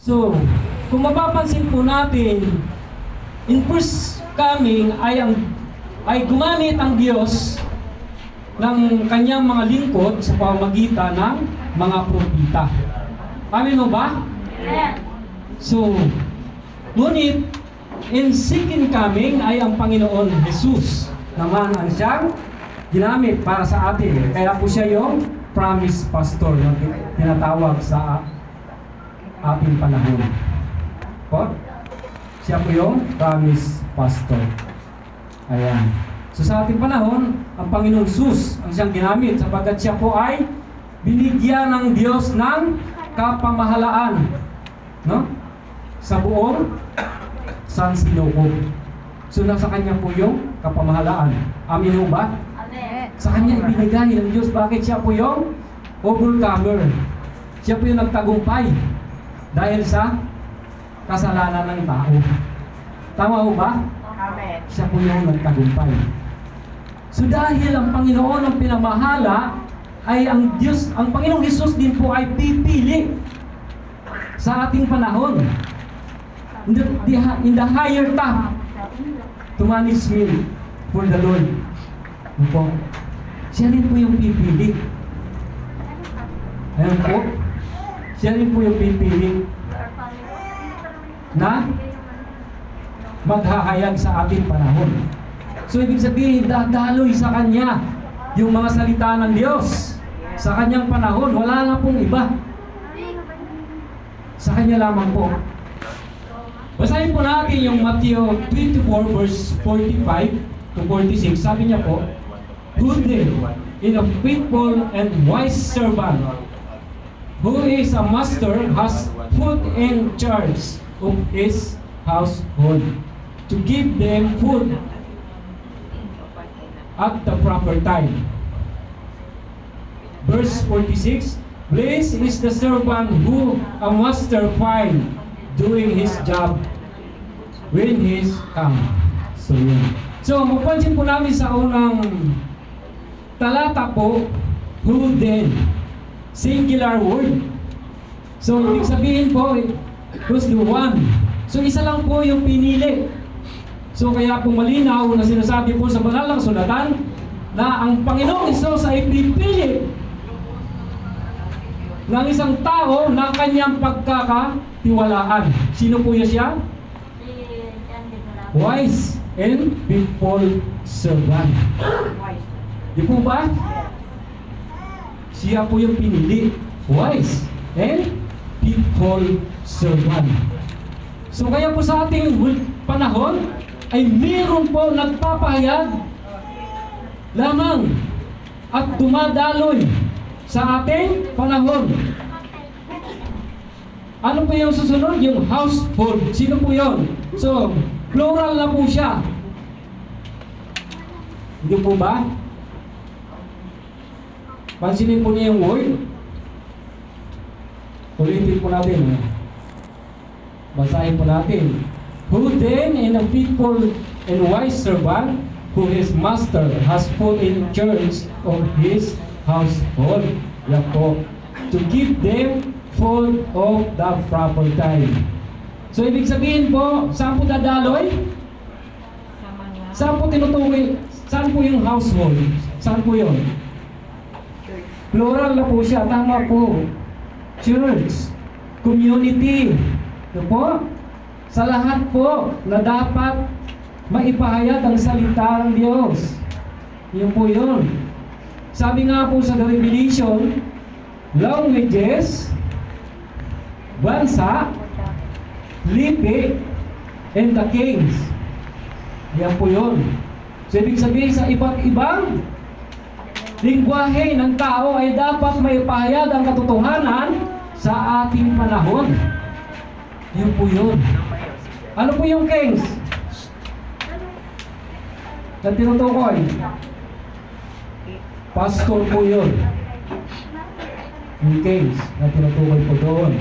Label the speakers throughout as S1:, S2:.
S1: So, kung mapapansin po natin, in first coming ay gumamit ang Diyos ng kanyang mga lingkod sa pamamagitan ng mga propeta. Amin mo ba? So, ngunit in second coming ay ang Panginoon Jesus naman ang siyang ginamit para sa atin. Kaya po siya yung promise pastor na tinatawag sa ating panahon. Po? Siya po yung promise pastor. Ayan. So sa ating panahon, ang Panginoon Jesus ang siyang ginamit sapagkat siya po ay binigyan ng Diyos ng kapamahalaan, no? Sa buong sansinukob. So nasa kanya po yung kapamahalaan. Amin ho ba?
S2: Amen.
S1: Sa kanya ibinigay ng Diyos. Bakit siya po yung overcomer? Siya po yung nagtagumpay dahil sa kasalanan ng tao. Tama ho ba?
S2: Amen.
S1: Siya po yung nagtagumpay. So dahil ang Panginoon ang pinamahala, ay ang Diyos, ang Panginoong Hesus din po ay pipili sa ating panahon. In the higher time to manage me for the Lord. Po. Siya rin po yung pipili. Ayan po. Siya rin po yung pipili na maghahayag sa ating panahon. So ibig sabihin, dadaloy sa Kanya yung mga salita ng Diyos sa Kanyang panahon. Wala na pong iba. Sa Kanya lamang po. Basahin po natin yung Matthew 24 verse 45 to 46. Sabi niya po, "Who then in a faithful and wise servant, who is a master, has put in charge of his household, to give them food at the proper time." Verse 46, "Blessed is the servant who a master find doing his job when he's come." So yun. So mapansin po namin sa unang talata po, who then, singular word. So ibig sabihin po, who's the one. So isa lang po yung pinili. So kaya po malinaw na sinasabi po sa banal na kasulatan na ang Panginoong Hesus ay pipili ng isang tao na kanyang pagkakatiwalaan. Sino po siya? Wise and faithful servant. Di po ba? Siya po yung pinili. Wise and faithful servant. So kaya po sa ating panahon ay meron po nagpapahayag lamang at dumadaloy sa ating panahon. Ano po yung susunod? Yung household. Sino po yun? So, plural na po siya. Hindi po ba? Pansinin po niya yung word. Ulitin po natin. Basahin po natin. "Who then in a faithful and wise servant, who his master has put in charge of his household." Yan po. To give them food of the proper time. So ibig sabihin po, saan po dadaloy? Saan po tinutukoy? Saan po yung household? Saan po yun? Plural na po siya. Tama po. Church. Community. Ito po. Sa lahat po na dapat maipahayag ang salita ng Diyos. Yun po yun. Sabi nga po sa Revelation, languages, bansa, lipi, and the kings. Yan po yun. So ibig sabihin sa iba't ibang lingwahe ng tao ay dapat maipahayag ang katotohanan sa ating panahon. Yun po yun. Ano po yung kings? Na tinutukoy? Pastor po yun. Yung kings na tinutukoy po doon.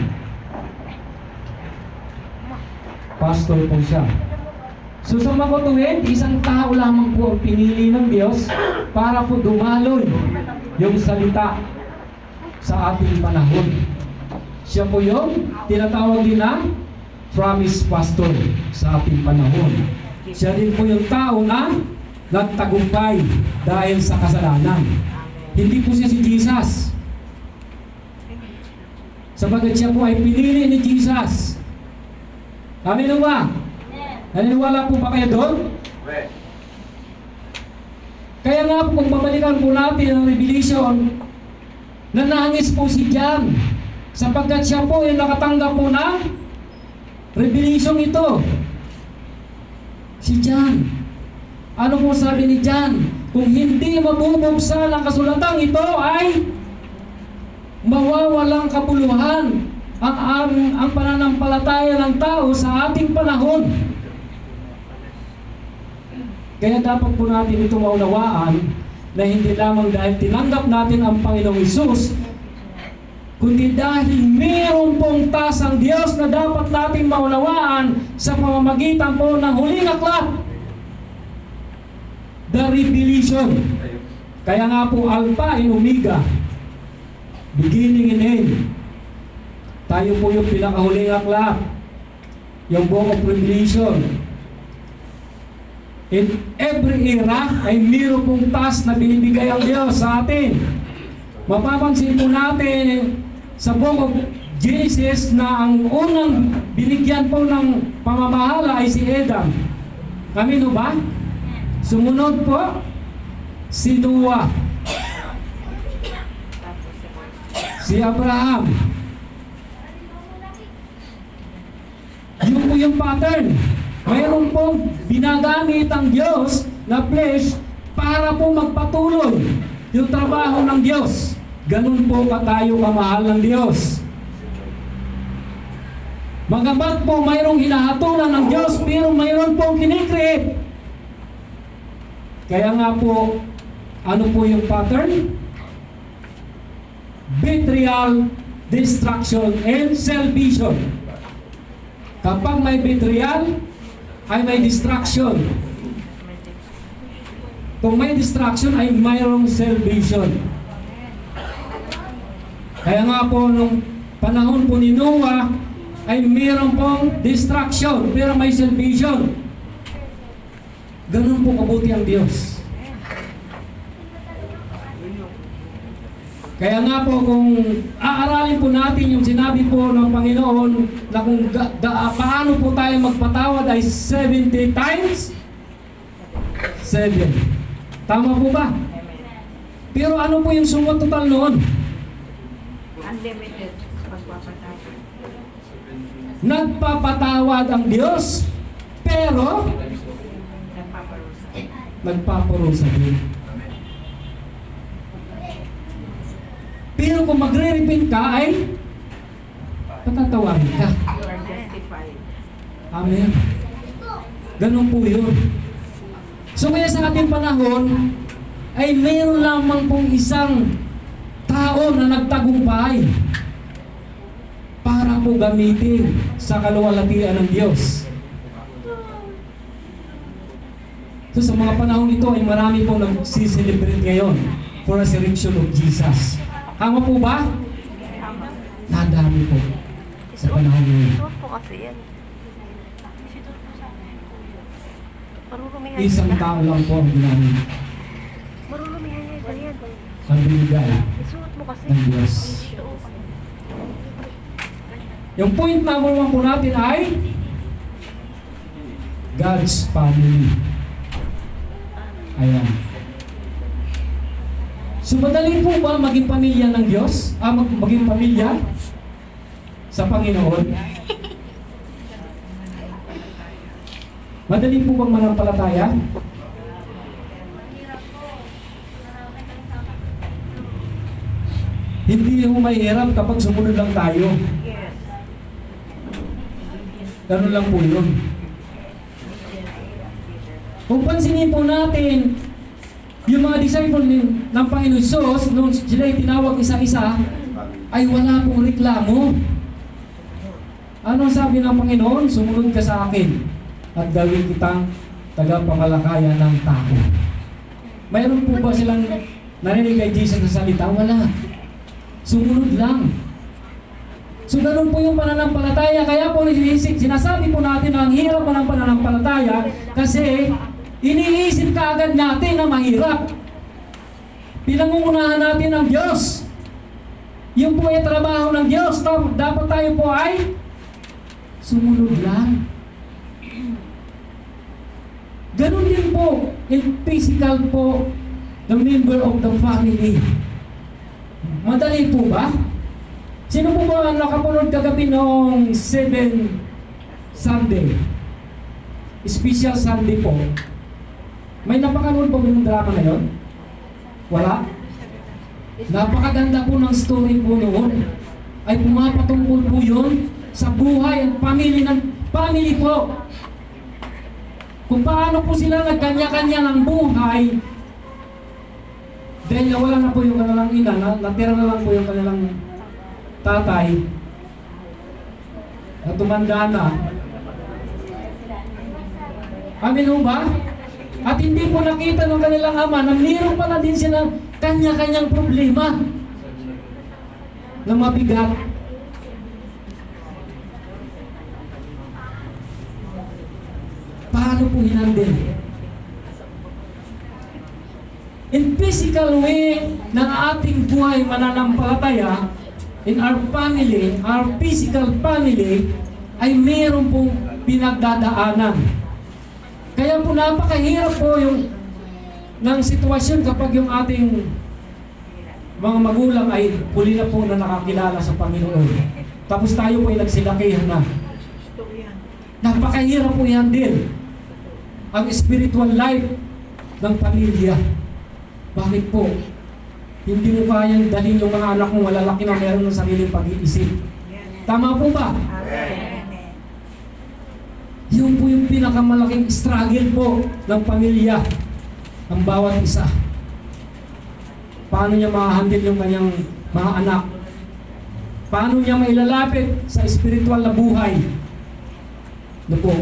S1: Pastor po siya. So sa makatuwid, isang tao lamang po ang pinili ng Diyos para po dumaloy yung salita sa ating panahon. Siya po yung tinatawag din na promise pastor sa ating panahon. Siya din po yung tao na nagtagumpay dahil sa kasalanan. Hindi po siya si Jesus. Sabagat siya po ay pinili ni Jesus. Amen ba? Naniniwala po ba kayo doon? Kaya nga po kung babalikan po natin ang Revelation, nanangis po si John sapagkat siya po ay nakatanggap po ng Revelation ito. Si John. Ano po sabi ni John? Kung hindi mabubuksan ang kasulatang ito ay mawawalang kabuluhan ang pananampalataya ng tao sa ating panahon. Kaya dapat po natin ito maunawaan na hindi lamang dahil tinanggap natin ang Panginoong Hesus, kundi dahil mayroon pong tasang Diyos na dapat natin maunawaan sa pamamagitan po ng huling aklat, the Revelation. Kaya nga po Alpha and Omega, beginning and end. Tayo po yung pinakahuling aklat, yung Book of Revelation. In every era ay mayroon pong task na binibigay ang Diyos sa atin. Mapapansin po natin sa Book of Genesis na ang unang binigyan po ng pamamahala ay si Adam. Kamino ba? Sumunod po si Noah, si Abraham. Yun po yung pattern. Mayroon pong binagamit ang Diyos na flesh para po magpatuloy yung trabaho ng Diyos. Ganun po tayo kamahal ng Diyos. Magamat po mayroong hinahatulan ng Diyos, pero mayroon pong kinikreate. Kaya nga po, ano po yung pattern? Betrayal, destruction, and salvation. Kapag may betrayal, ay may distraction. Kung may distraction, ay mayroong salvation. Kaya nga po, nung panahon po ni Noah, ay mayroon pong distraction, pero may salvation. Ganun po kabuti ang Diyos. Kaya nga po kung aaralin po natin yung sinabi po ng Panginoon na kung paano po tayo magpatawad ay 70 times 7. Tama po ba? Pero ano po yung suma total noon?
S2: Unlimited pagpapatawad.
S1: Nagpapatawad ang Diyos, pero nagpaparusa din. Pero kung magre-repent ka ay patatawagin ka.
S2: You are justified.
S1: Amen. Ganun po yun. So kaya sa ating panahon ay mayroon lamang pong isang tao na nagtagumpay para po gamitin sa kaluwalhatian ng Diyos. So sa mga panahon ito ay marami pong nagsiselebrate ngayon for resurrection of Jesus. Tama po ba?
S2: Tama.
S1: Nadami po sa panahon ngayon.
S3: Isuot po kasi yan. Marurumihan
S1: Isang
S3: niya.
S1: tao lang po ang ginamit.
S3: Marurumihan niya ganyan.
S1: Ang binigay
S3: Isuot mo kasi.
S1: ng Diyos. Yung point number 1 po natin ay God's family. Ayan. So madali po ba maging pamilya ng Diyos? Maging pamilya sa Panginoon? Madali po bang manampalataya? Hindi mo mahirap kapag sumunod lang tayo.
S2: Yes.
S1: Ganun lang po yun. Kung pansinin po natin, yung mga disciple ng Panginoon Jesus, nung sila tinawag isa-isa, ay wala pong reklamo. Anong sabi ng Panginoon? Sumunod ka sa akin at gawin kitang tagapangmalakaya ng tao. Mayroon po ba silang narinig kay Jesus na salita? Wala. Sumunod lang. So So ganun po yung pananampalataya. Kaya po sinasabi po natin na ang hirap po ng pananampalataya kasi iniisip kaagad natin na mahirap. Pinangungunahan natin ang Diyos. Yung po ay trabaho ng Diyos. Dapat tayo po ay sumunod lang. Ganun din po in physical po the member of the family. Madali po ba? Sino po ba ang nakapanood kagabi noong 7 Sunday? Special Sunday po. May napakanood po ng drama na yon? Wala? Napakaganda po ng story po noon. Ay pumapatungkol po yun sa buhay at family po. Kung paano po sila nagkanya-kanya ng buhay dahil nawala na po yung kanilang ina, natira na lang po yung kanilang tatay na tumanda na. Amin ho ba? At hindi po nakita ng kanilang ama na mayroon pala din silang kanya-kanyang problema na mabigat. Paano po hinandin? In physical way ng ating buhay mananampalataya, in our family, our physical family, ay mayroon pong pinagdadaanan. Kaya po napakahirap po yung ng sitwasyon kapag yung ating mga magulang ay huli na po na nakakilala sa Panginoon. Tapos tayo po ay nagsilakihan na. Napakahirap po yan din ang spiritual life ng pamilya. Bakit po? Hindi mo kayang dalhin yung mga anak mo malalaki na meron ng sariling pag-iisip. Tama po ba? Yun po yung pinakamalaking struggle po ng pamilya, ng bawat isa. Paano niya ma-handle yung kanyang mga anak? Paano niya mailalapit sa spiritual na buhay? No po.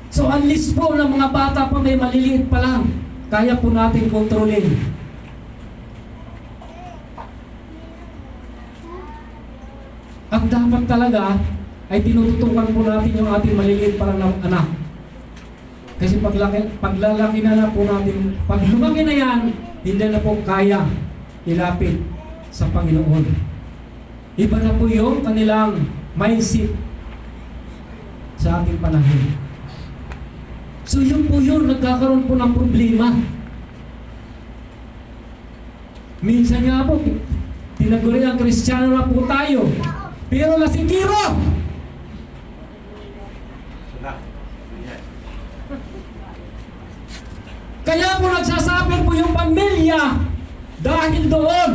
S1: So unless po ng mga bata pa may maliliit pa lang, kaya po natin kontrolin. Ang dapat talaga ay tinututukan po natin yung ating maliliit pa lang na anak. Kasi paglalaki na po natin, pag lumaki na yan, hindi na po kaya ilapit sa Panginoon. Iba na po yung kanilang mindset sa ating panahon. So yun po yun, nagkakaroon po ng problema. Minsan nga po, tinaguri ang Kristiyano na po tayo, pero lasingkiro! Kaya po nagsasuffer po yung pamilya dahil doon.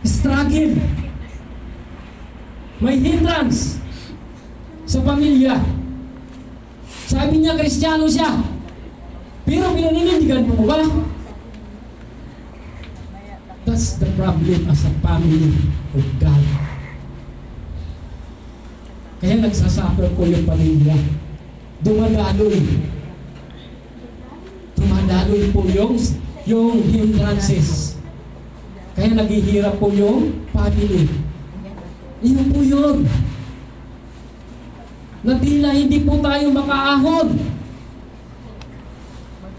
S1: Struggle. May hindrance sa pamilya. Sabi niya, Kristiyano siya. Pero pinaninindigan mo ba? That's the problem as a family of God. Kaya nagsasuffer po yung pamilya. Dumadaloy. Dumadaloy po yung hindrances. Kaya naghihirap po yung family. Iyon po yun. Na tila hindi po tayo makaahon.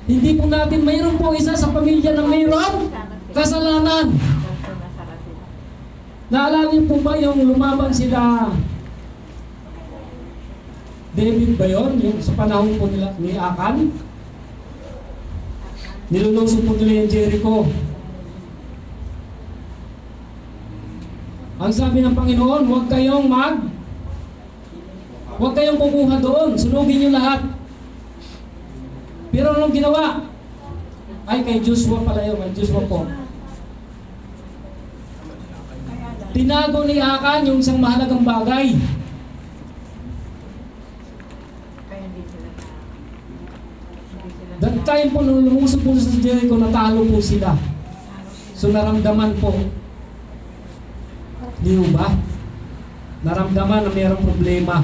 S1: Hindi po natin, mayroon po isa sa pamilya na mayroon kasalanan. Naalala niyo po ba yung lumaban sila David ba yun? Yung sa panahon po nila ni Akan? Niluluso po nila yung Jericho. Ang sabi ng Panginoon, huwag kayong kukuha doon, sunugin niyo lahat. Pero anong ginawa? Ay, kay Joshua pala yun, kay Joshua po. Tinago ni Akan yung isang mahalagang bagay. That time po, nung lumuso po sa Jericho, natalo po sila. So naramdaman po. Di ba? Naramdaman na mayroong problema.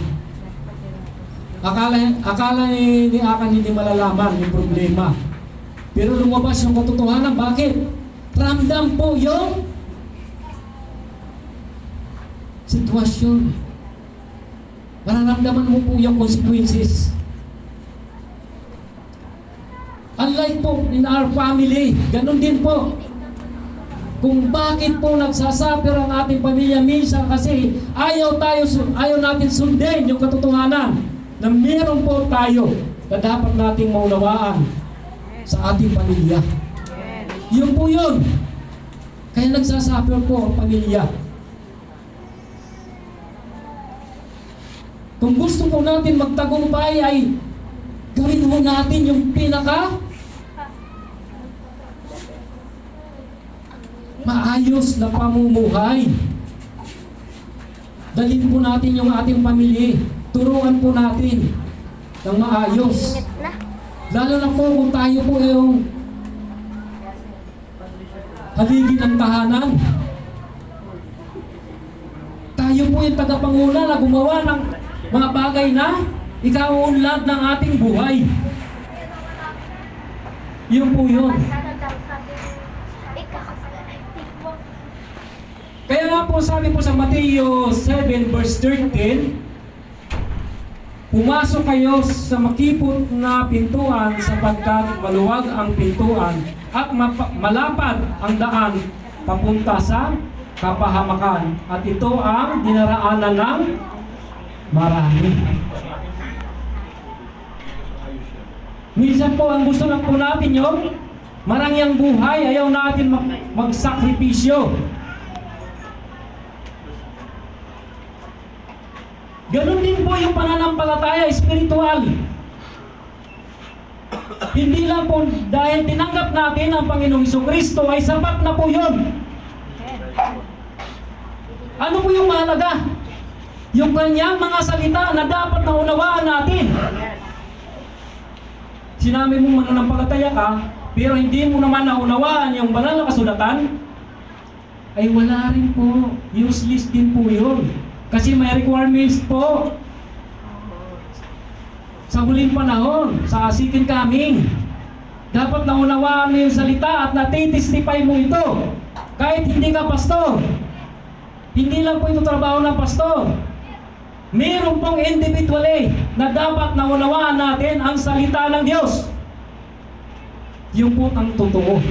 S1: Akala ni Akan hindi malalaman yung problema. Pero lumabas yung katotohanan. Bakit? Ramdam po yung sitwasyon. Mararamdaman mo po yung consequences. Unlike po in our family, ganun din po. Kung bakit po nagsasuffer ang ating pamilya minsan kasi ayaw natin sundin yung katotohanan na meron po tayo na dapat nating maunawaan sa ating pamilya. Yun po yun. Kaya nagsasuffer po ang pamilya. Kung gusto po natin magtagumpay ay gawin mo natin yung maayos na pamumuhay. Dalhin po natin yung ating pamilya. Turuan po natin ng maayos.
S3: Init na.
S1: Lalo na po kung tayo po yung haligi ng tahanan. Tayo po yung tagapanguna na gumawa ng mga bagay na ikaunlad ng ating buhay. Yun po yun. Kaya nga po sabi po sa Mateo 7 verse 13, pumasok kayo sa makipot na pintuan sapagkat maluwag ang pintuan at malapad ang daan papunta sa kapahamakan at ito ang dinaraanan ng marami. Minsan po ang gusto lang po natin yung marangyang buhay, ayaw natin magsakripisyo. Ganon din po yung pananampalataya espiritual. Hindi lang po dahil tinanggap natin ang Panginoong Hesukristo ay sapat na po yun. Ano po yung mahalaga? Yung kanyang mga salita na dapat naunawaan natin. Sinabi mong mananampalataya ka, pero hindi mo naman naunawaan yung banal na kasulatan, ay wala rin po. Useless din po yun. Kasi may requirements po sa huling panahon, sa second coming. Dapat naunawaan mo yung salita at natitestify mo ito. Kahit hindi ka pastor. Hindi lang po ito trabaho ng pastor. Mayroon pong individually na dapat naunawaan natin ang salita ng Diyos. Yung po ang totoo.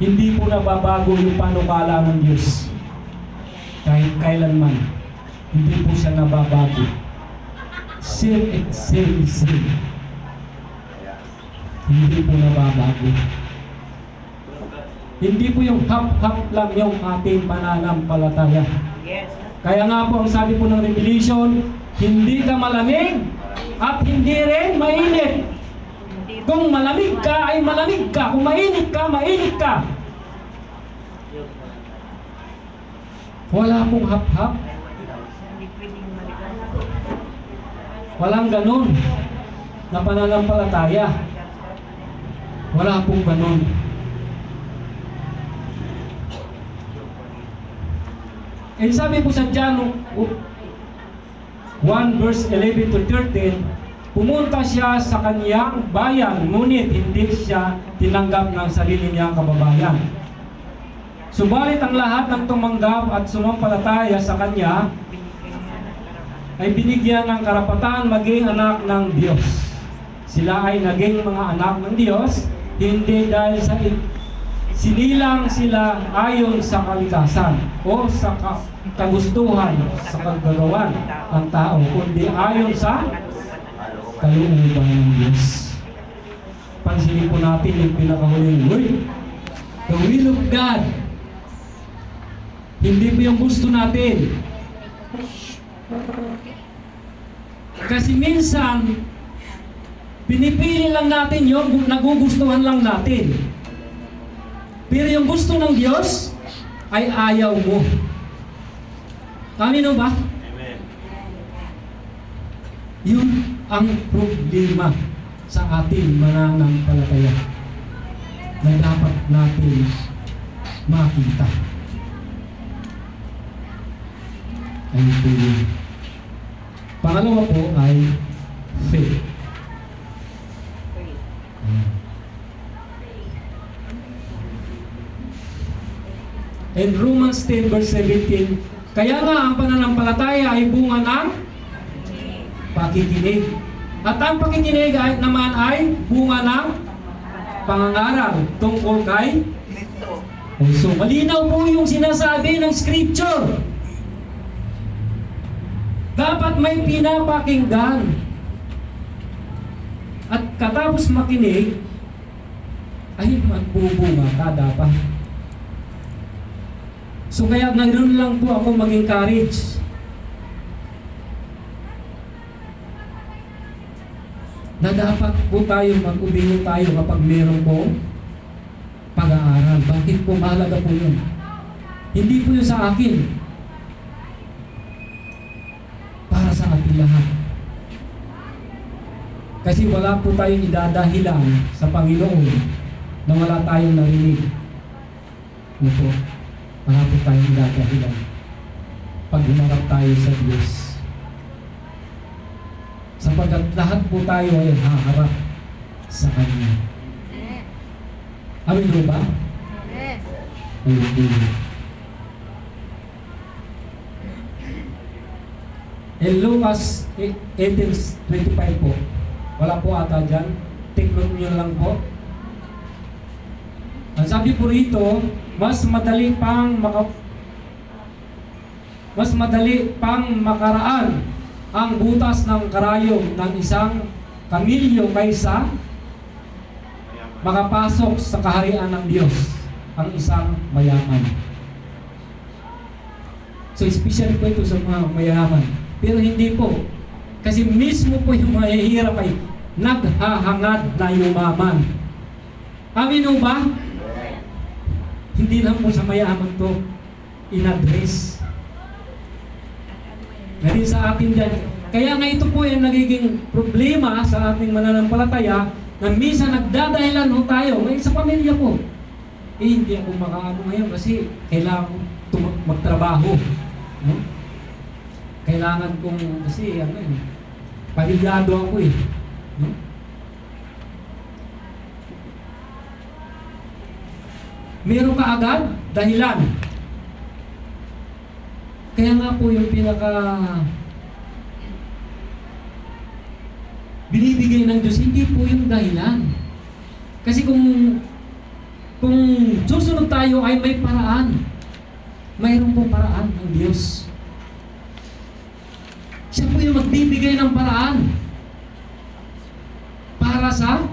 S1: Hindi po nababago yung panukala ng Diyos. Kahit kailanman, hindi po siya nababago. Same and same. Hindi po nababago. Hindi po yung hap-hap lang yung ating pananampalataya. Kaya nga po ang sabi po ng Revelation, hindi ka malamig at hindi rin mainit. Kung malamig ka ay malamig ka, kung mainit ka, mainit ka. Wala pong hap-hap. Walang ganun na pananampalataya. Wala pong ganun. And sabi po sa John 1 verse 11 to 13, pumunta siya sa kaniyang bayan, ngunit hindi siya tinanggap ng sarili niyang kababayan. Subalit ang lahat ng tumanggap at sumampalataya sa Kanya ay binigyan ng karapatan maging anak ng Diyos. Sila ay naging mga anak ng Diyos, hindi dahil sa sinilang sila ayon sa kalikasan o sa kagustuhan sa kagagawan ng tao, kundi ayon sa kalooban ng Diyos. Pansinin po natin yung pinakahuling word. The will of God. Hindi po yung gusto natin. Kasi minsan, pinipili lang natin yung nagugustuhan lang natin. Pero yung gusto ng Diyos ay ayaw mo. Amino ba?
S4: Amen.
S1: Yun ang problema sa ating mananampalataya na dapat natin makita. Ayun po yun. Pangalawa po ay faith. And Romans 10 verse 17, kaya nga ang pananampalataya ay bunga ng pakikinig. At ang pakikinig ay, naman ay bunga ng pangangaral tungkol kay
S2: Ito.
S1: So, malinaw po yung sinasabi ng scripture. Dapat may pinapakinggan. At katapos makinig, ay magbubunga ka dapat. So kaya ngayon lang po ako mag-encourage. Na dapat po tayo mag-ubingo tayo kapag meron po pag-aaral. Bakit po mahalaga po yun? Hindi po yun sa akin. Para sa ating lahat. Kasi wala po tayong idadahilan sa Panginoon na wala tayong narinig. Ano po? Wala po tayong idadahilan pag humarap tayo sa Diyos. Sapagkat lahat po tayo ay haharap sa Kanya. Amin mo ba? Amen. And Lucas 18:25 po. Wala po ata dyan. Take note nyo lang po. Ang sabi po rito, mas madali pang makaraan ang butas ng karayom ng isang kamilyo kaysa makapasok sa kaharian ng Diyos ang isang mayaman. So, especially po ito sa mga mayaman. Pero hindi po. Kasi mismo po yung mahihirap ay naghahangad na yumaman. Amin o ba? Hindi lang po sa mayaman to in-address. Ngayon sa atin dyan. Kaya nga ito po yung nagiging problema sa ating mananampalataya na minsan nagdadahilan ho tayo. Ngayon sa pamilya ko. Hindi ako makaano ngayon kasi kailangan ko magtrabaho. No? Kailangan kong, kasi pamilyado ako eh. No? Meron ka agad dahilan. Kaya nga po yung binibigay ng Diyos, hindi po yung dahilan. Kasi kung susunod tayo ay may paraan. Mayroon po paraan ng Diyos. Siya po yung magbibigay ng paraan. Para sa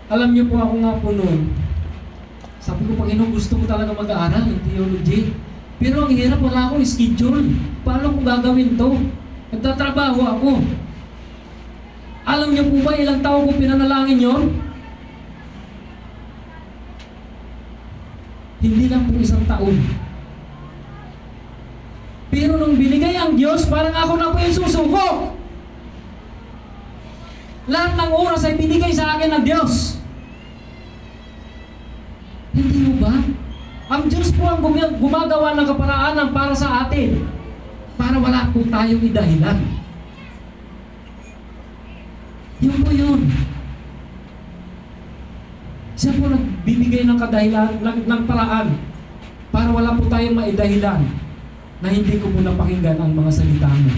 S1: alam niyo po ako nga po noon, sabi ko, Panginoon, gusto ko talaga mag-aaral ng theology. Pero ang hirap, wala akong schedule. Paano ko gagawin to? Nagtatrabaho ako. Alam niyo po ba ilang taon ko pinanalangin yon? Hindi lang po 1 taon. Pero nung binigay ang Diyos, parang ako na po yung susuko. Lahat ng oras ay binigay sa akin ng Diyos. Hindi mo ba? Ang Diyos po ang gumagawa ng kaparaanan para sa atin. Para wala po tayong idahilan. Yun po yun. Siya po nagbibigay ng kadahilan, ng paraan para wala po tayong maidahilan na hindi ko muna pakinggan ang mga salita mo.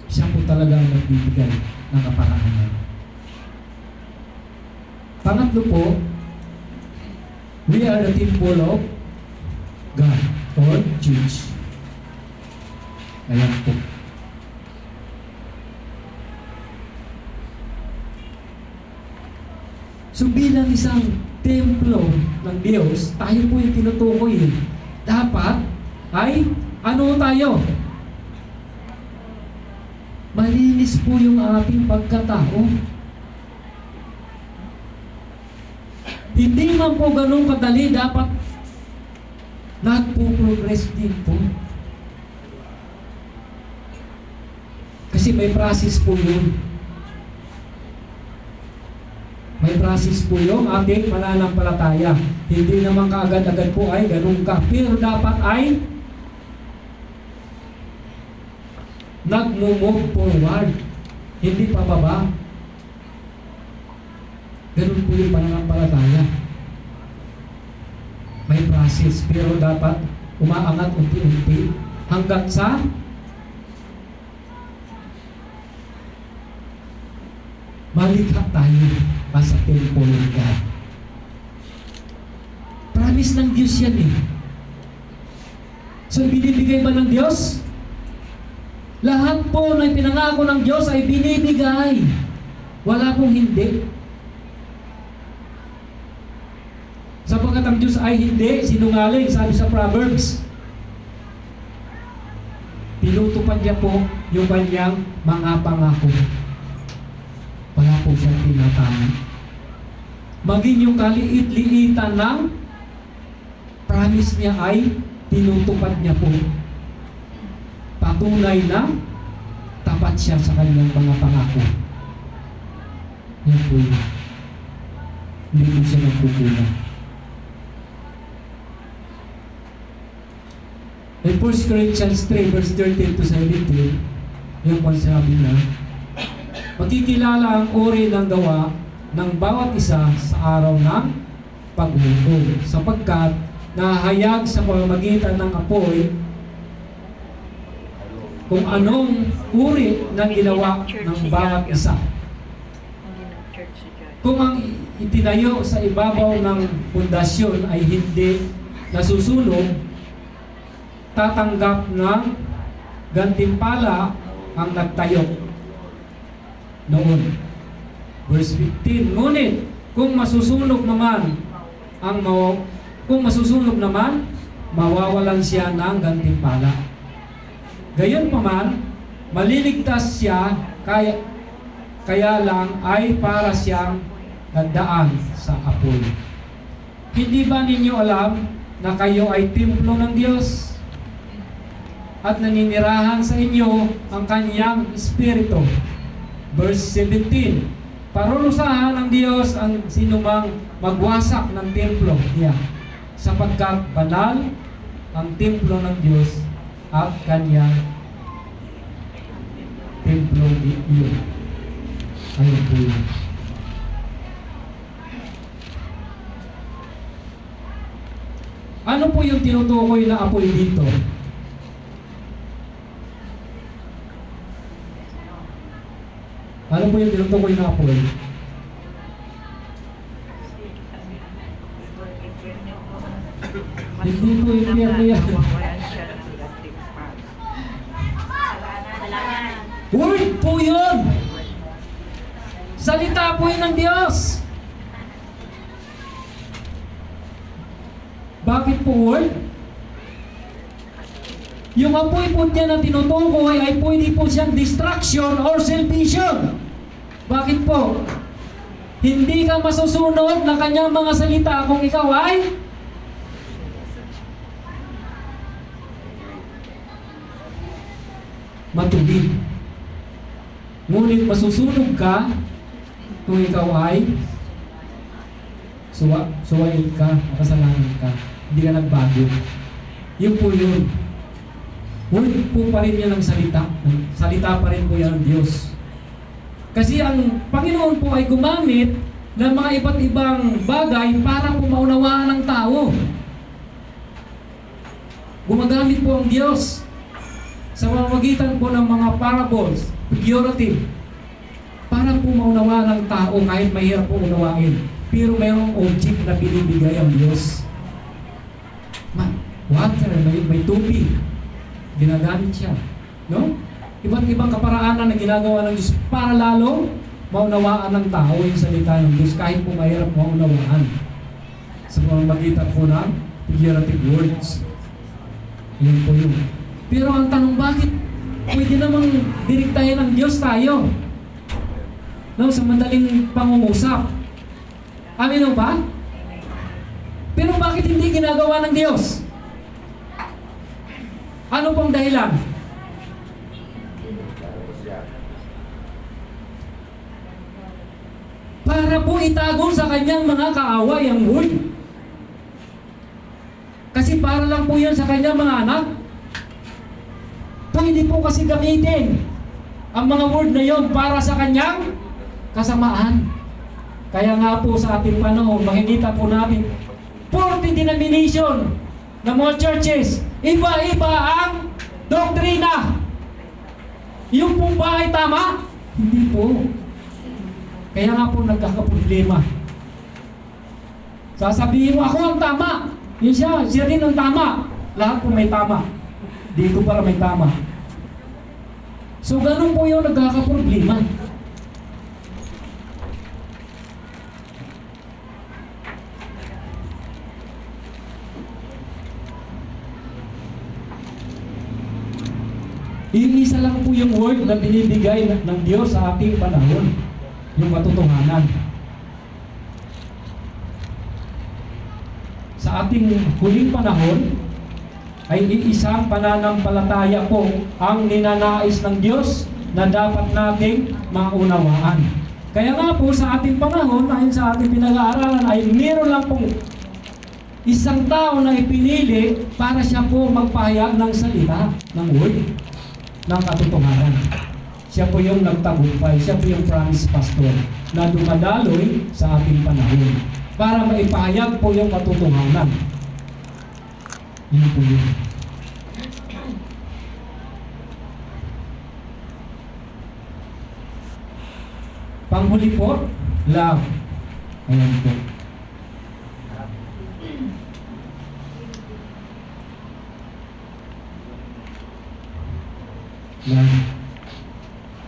S1: Siya po talaga ang nagbibigay ng kaparaanan. Pangatlo po, we are the temple of God or church. Ayan po. So bilang isang templo ng Diyos, tayo po yung tinutukoy. Dapat ay ano tayo? Malinis po yung ating pagkatao. Hindi man po ganun kadali, dapat nagpo-progress din po. Kasi may process po yun. May process po yung ating mananampalataya. Hindi naman kaagad-agad po ay ganun ka. Pero dapat ay nag-move forward. Hindi pababa. Ganun po yung pananampalataya. May process, pero dapat umaangat unti-unti hanggang sa malikha tayo sa temple ng God. Promise ng Diyos yan eh. So, binibigay ba ng Diyos? Lahat po na pinangako ng Diyos ay binibigay. Wala pong hindi. Sapagkat ang Diyos ay hindi sinungaling, sabi sa Proverbs. Tinutupad niya po yung kanyang mga pangako. Wala po siyang tinatama. Maging yung kaliit-liitan ng promise niya ay tinutupad niya po. Patunay na tapat siya sa kanyang mga pangako. Yan po yun. Hindi po siya nagkukulang. In 1 Corinthians 3 verse 13 to 17, yung po sinabi na, makikilala ang uri ng gawa ng bawat isa sa araw ng paghukom, sapagkat nahayag sa pamamagitan ng apoy kung anong uri ng ginawa ng bawat isa.
S2: Hindi nag-church si John.
S1: Kung ang itinayo sa ibabaw ng pundasyon ay hindi nasusunog, tatanggap ng gantimpala ang nagtayo noon. Verse 15, ngunit kung masusunog naman mawawalan siya ng gantimpala. Gayon pa man, maliligtas siya kaya lang ay para siyang nagdaan sa apoy. Hindi ba ninyo alam na kayo ay templo ng Diyos at naninirahan sa inyo ang kanyang Espiritu? Verse 17, parurusahan ng Diyos ang sinumang magwasak ng templo niya, sapagkat banal ang templo ng Diyos at kanyang templo iyon. Ayun po yun. Ano po yung tinutukoy na apoy dito? Ano po yung tinutukoy na apoy? Hindi po impyerno yan.
S2: Nawawalan siya ng gantimpala.
S1: Word po yun! Salita po yun ng Diyos! Bakit po word? Yung apoy po niya na tinutukoy ay pwede po siyang distraction or salvation. Bakit po? Hindi ka masusunod ng kanyang mga salita kung ikaw ay matubig. Ngunit masusunog ka kung ikaw ay suwain ka, makasalanan ka, hindi ka nagbago. Yun po yun. Word po pa rin yan ng salita. Salita pa rin po yan ng Diyos. Kasi ang Panginoon po ay gumamit ng mga iba't ibang bagay para po maunawaan ng tao. Gumagamit po ang Diyos sa pamamagitan po ng mga parables, figurative, para po maunawaan ng tao kahit mahirap po unawain. Pero mayroong object na binibigay ang Diyos. Water, may tubig. Ginagamit siya. No? Iba't ibang kaparaanan na ginagawa ng Diyos para lalo maunawaan ng tao yung salita ng Diyos kahit po mahirap maunawaan. Sa pamamagitan po ng figurative words. Yun po yun. Pero ang tanong, bakit pwede namang direktahin ng Diyos tayo? No, sa madaling pangungusap. Amin o ba? Pero bakit hindi ginagawa ng Diyos? Ano pong dahilan? Para po itago sa kanyang mga kaaway ang word. Kasi para lang po yan sa kanyang mga anak. Pwede po kasi gamitin ang mga word na yon para sa kanyang kasamaan. Kaya nga po sa ating panahon, makikita po natin 40 denomination ng mga churches. Iba-iba ang doktrina. Yung po ba ay tama? Hindi po. Kaya nga po nagkakaproblema. Sasabihin mo, ako ang tama. Yun siya din ang tama. Lahat po may tama. Dito para may tama. So ganun po yung nagkakaproblema. Iisa lang po yung word na binibigay ng Diyos sa ating panahon. Yung katotohanan. Sa ating huling panahon, ay iisang pananampalataya po ang ninanais ng Diyos na dapat nating maunawaan. Kaya nga po sa ating panahon, ayon sa ating pinag-aaralan, ay meron lang pong isang tao na ipinili para siya po magpahayag ng salita, ng word, ng katotohanan. Siya po yung nagtagumpay, siya po yung promise pastor na dumadaloy sa ating panahon para maipahayag po yung katotohanan. Yun po yun. Panghuli po, love. Ayan po. Love.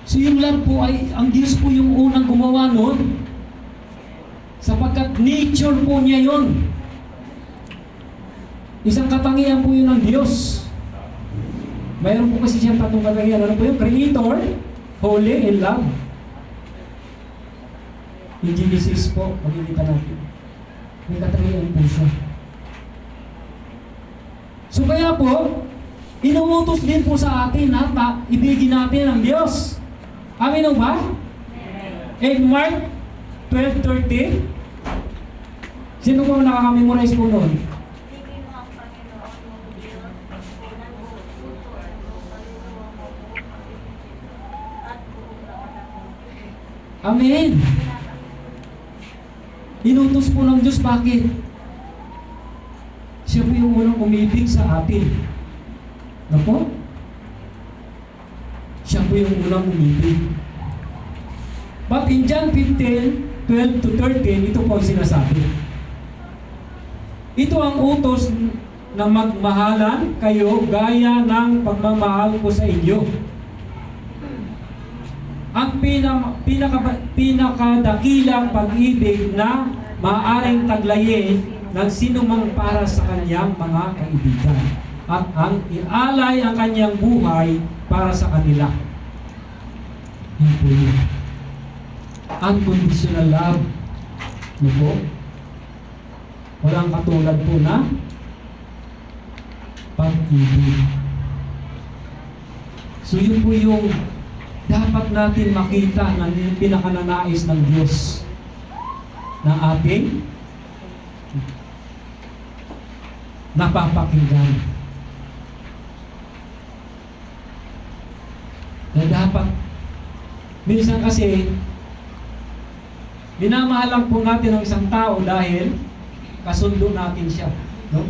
S1: So yung love po ay, ang Diyos po yung unang gumawa nun. Sapagkat nature po niya yun. Isang katangian po yun ng Diyos. Mayroon po kasi siyang tatlong katangian. Ano po yun? Creator, holy, and love. Yung Genesis po, makikita natin. May katangian po siya. So kaya po, inuutos din po sa atin na ibigin natin ang Diyos. Amin o ba? In Mark 12:30, sino po nakaka-memorize po noon? Amen. Inutos po ng Diyos, bakit? Siya po yung unang umibig sa atin. Ano po? Siya po yung unang umibig. But in John 15:12-13, ito po ang sinasabi. Ito ang utos na magmahalan kayo gaya ng pagmamahal ko sa inyo. Ang pinakadakilang pag-ibig na maaaring taglayin ng sinumang para sa kanyang mga kaibigan. At ang ialay ang kanyang buhay para sa kanila. Yun po yun. Unconditional love. Ano po? Walang katulad po na pag-ibig. So yun po yung dapat natin makita na pinakananais ng Diyos na ating napapakinggan. Na dapat, minsan kasi, minamahal lang po natin ang isang tao dahil kasundo natin siya. No?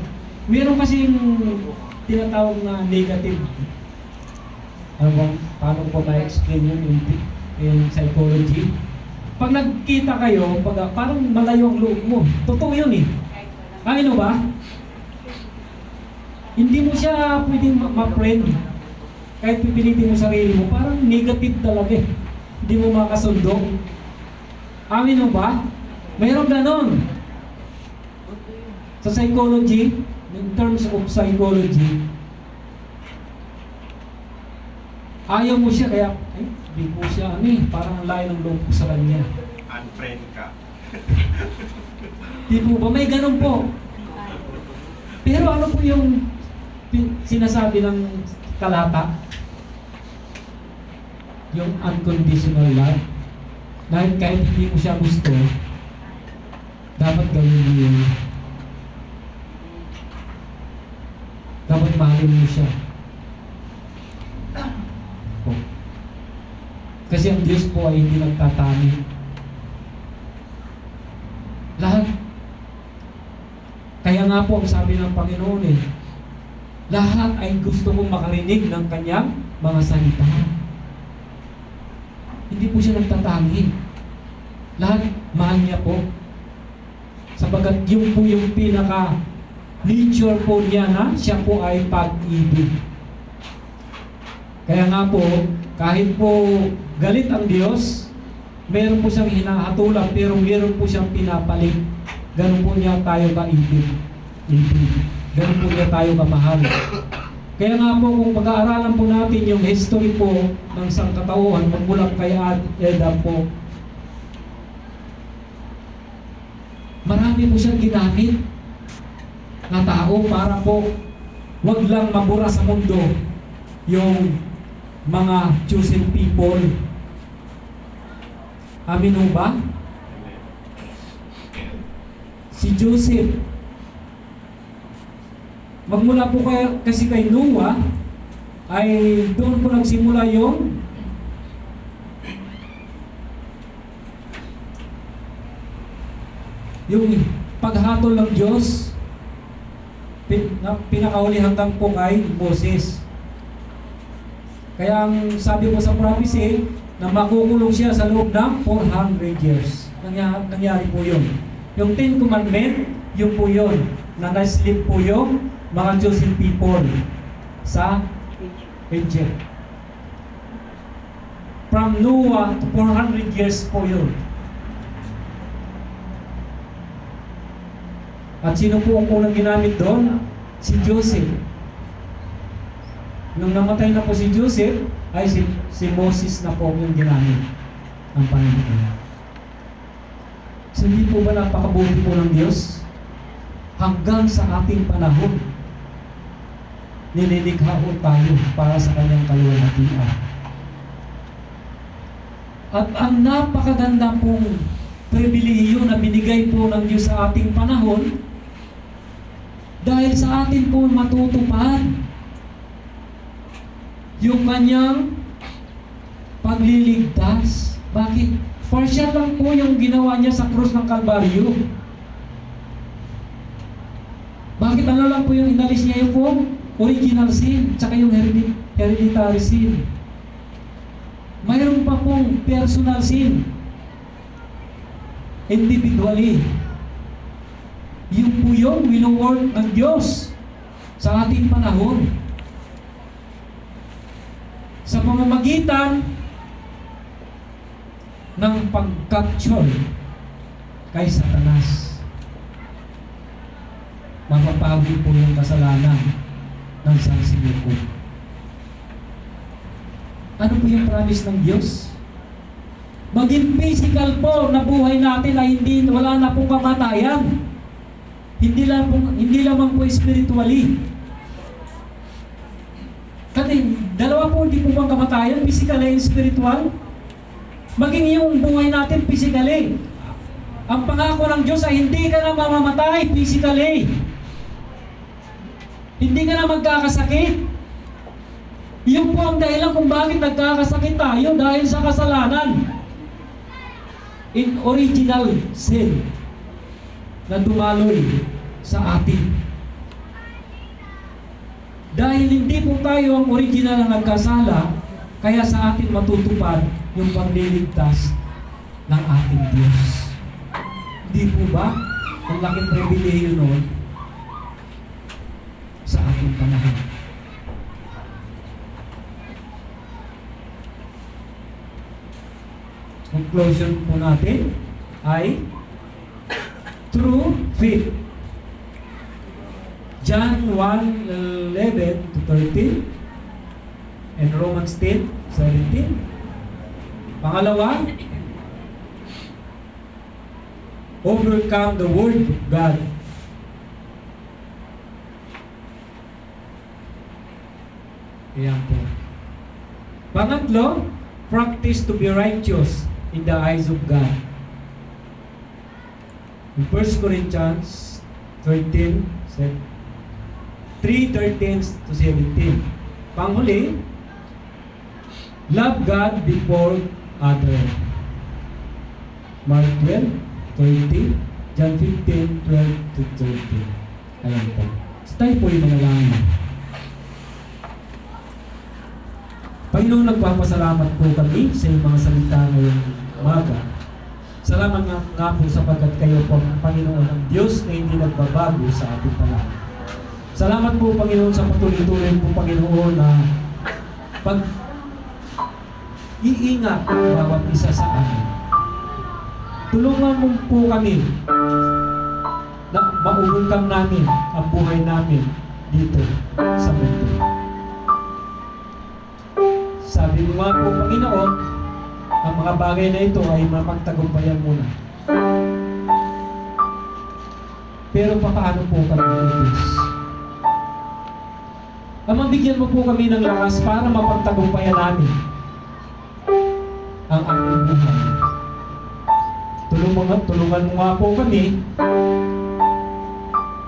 S1: Meron kasing tinatawag na negative. Ano bang, paano ko ma-explain yun in psychology? Pag nagkita kayo, parang malayo ang loob mo. Totoo yun eh. Ano ba? Hindi mo siya pwedeng ma-friend. Kahit pipilitin mo sarili mo, parang negative talaga eh. Hindi mo makasundo. Amin mo ba? Mayroong ganon. Sa psychology, in terms of psychology, ayaw mo siya, kaya, hindi po siya, parang layo ng loob ko sa kanya.
S4: Unfriend ka.
S1: Di po ba? May ganun po. Pero ano po yung sinasabi ng talata? Yung unconditional love. Dahil kahit hindi mo siya gusto, dapat gawin mo yun. Dapat mahalin mo siya. Kasi ang Diyos po ay hindi nagtatani. Kaya nga po ang sabi ng Panginoon lahat ay gusto kong makarinig ng kanyang mga salita. Hindi po siya nagtatangi. Lahat mahal niya po. Sabagat yung po yung pinaka nature po niya na siya po ay pag-ibig. Kaya nga po, kahit po galit ang Diyos, meron po siyang hinahatulan, pero meron po siyang pinapalit. Ganun po niya tayo kaibig. Ganun po niya tayo kamahal. Kaya nga po, kung pag-aaralan po natin yung history po ng sangkatauhan, magmula kay Adam po, marami po siyang ginamit na tao para po wag lang mabura sa mundo yung mga chosen people. Amin ho ba? Si Joseph, magmula po kasi kay Noah, ay doon po nagsimula yung paghatol ng Diyos, pinakahuli hanggang po kay Moses. Kaya ang sabi po sa prophecy, na makukulong siya sa loob ng 400 years. Nangyari po yun. Yung 10 Commandment, yun po yun. Na naslip po yung mga chosen people sa Egypt. From Noah to 400 years po yun. At sino po ang unang ginamit doon? Si Joseph. Nung namatay na po si Joseph, ay si Moses na po yung ginamit ng Panginoon. So hindi po ba napakabuti po ng Diyos? Hanggang sa ating panahon, nililikha po tayo para sa kanyang kaluwalhatian. At ang napakaganda pong pribilehiyo na binigay po ng Diyos sa ating panahon, dahil sa atin po matutupad yung kanyang pagliligtas. Bakit? Partial lang po yung ginawa niya sa krus ng Kalbaryo. Bakit ano lang po yung inalis niya yung po? Original sin, tsaka yung hereditary sin. Mayroon pa pong personal sin. Individually. Yung po yung wino-work ng Diyos sa ating panahon. Sa pamamagitan ng pag-capture kay Satanas, mapapawi po yung kasalanan ng sansinuko. Ano po yung promise ng Diyos? Maging physical po na buhay natin ay wala na pong kamatayan. Hindi lamang po spiritually. Kasi dalawa po hindi po bang kamatayan, physical and spiritual. Maging yung buhay natin physically. Ang pangako ng Diyos ay hindi ka na mamamatay physically. Hindi ka na magkakasakit. Yun po ang dahilan kung bakit nagkakasakit tayo, dahil sa kasalanan. In original sin na dumaloy sa atin. Dahil hindi po tayo ang original na nagkasala, kaya sa atin matutupad yung pagliligtas ng ating Diyos. Hindi po ba? Ang laking pribilehiyo noon sa ating panahon. Conclusion po natin ay true faith. John 1:11 to 13 and Romans 10:17. Pangalawa, overcome the word of God. Ayan po. Pangatlo, practice to be righteous in the eyes of God. In 1 Corinthians 3:13 to 17. Panghuli, love God before others. Mark 12:20, John 15:12 to 13. Ayan po. Tayo po yung manalangin. Panginoon, nagpapasalamat po kami sa iyong mga salita ngayong umaga. Salamat nga po sapagkat kayo po ang Panginoon ang Diyos na hindi nagbabago sa ating panahon. Salamat po Panginoon sa patuloy-tuloy po Panginoon na pag-iingat ang bawat isa sa amin. Tulungan mo po kami na maubungkang namin ang buhay namin dito sa mundo. Sabi mo nga po Panginoon, ang mga bagay na ito ay mapagtagumpayan muna. Pero paano po kami Diyos? Mabigyan mo po kami ng lakas para mapagtagumpayan namin ang aming buhay. Tulungan mo nga po kami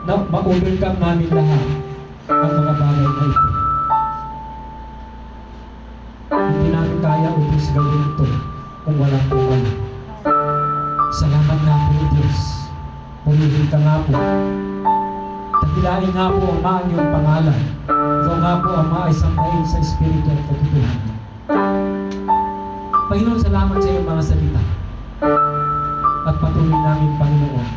S1: na ma-overcome namin lahat ang mga bagay na ito. Hindi namin kaya Diyos gawin ito kung wala po kayo. Salamat nga po Diyos. Purihin ka nga po. Tagilain nga po ang iyong pangalan. Ikaw nga po ang maisampain sa Espiritu at katotohanan. Panginoon, salamat sa iyong mga salita. At patuloy namin, Panginoon,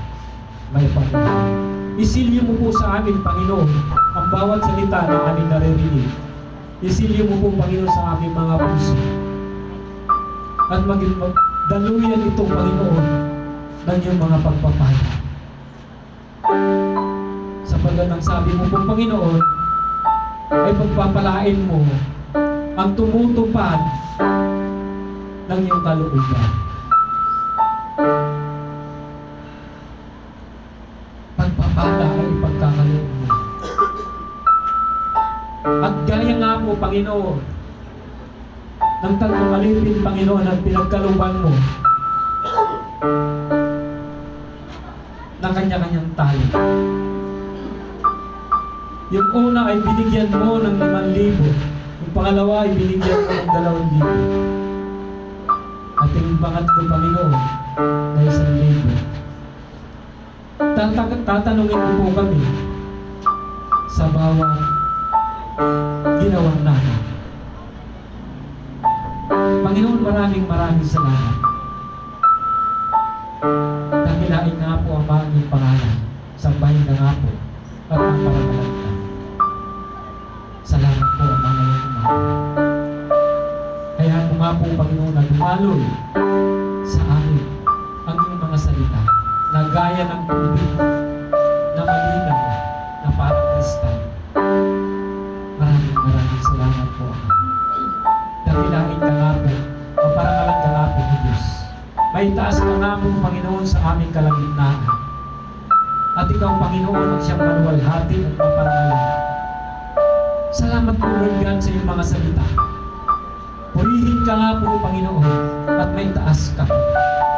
S1: may pagkakas. Isilyo mo po sa amin, Panginoon, ang bawat salita na aming naririnig. Isilyo mo po, Panginoon, sa aming mga puso. At maging daluyan ito, Panginoon, ng iyong mga pagpapala. Sapagkat ang sabi mo po, Panginoon, ay pagpapalain mo ang tumutupad ng iyong kalooban. Pagpapala ay pagkakaloob mo. At gaya nga po, Panginoon, ng tatlong alipin, Panginoon, at pinagkalooban mo ng kanya-kanyang tali. Yung una ay binigyan mo ng 5,000. Yung pangalawa ay binigyan mo ng 2,000. At yung pangatlo, Panginoon, na 1,000. Tatanungin mo po kami sa bawat ginawa namin. Panginoon, maraming salamat. Dakilain nga po ang aming pangalan. Sambahin na nga po at ang paramalan ka. Salamat po ang mga ngayong umaga. Kaya mo nga po, Panginoon, na dumaloy sa amin ang iyong mga salita na gaya ng tubig na malinaw na parang kristal. Maraming salamat po. Dakilain ka nga po, maparangalan ka nga po, Diyos. May taas ka nga po, Panginoon, sa aming kalagitnaan. At ikaw, Panginoon, ang siyang maluwalhati at maparangalan. Salamat po, Lord God, sa iyong mga salita. Purihin ka nga po, Panginoon, at may taas ka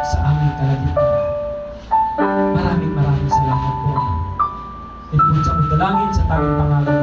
S1: sa aming kalagitnaan. Maraming salamat po. Ito po sa dalangin sa tanging pangalan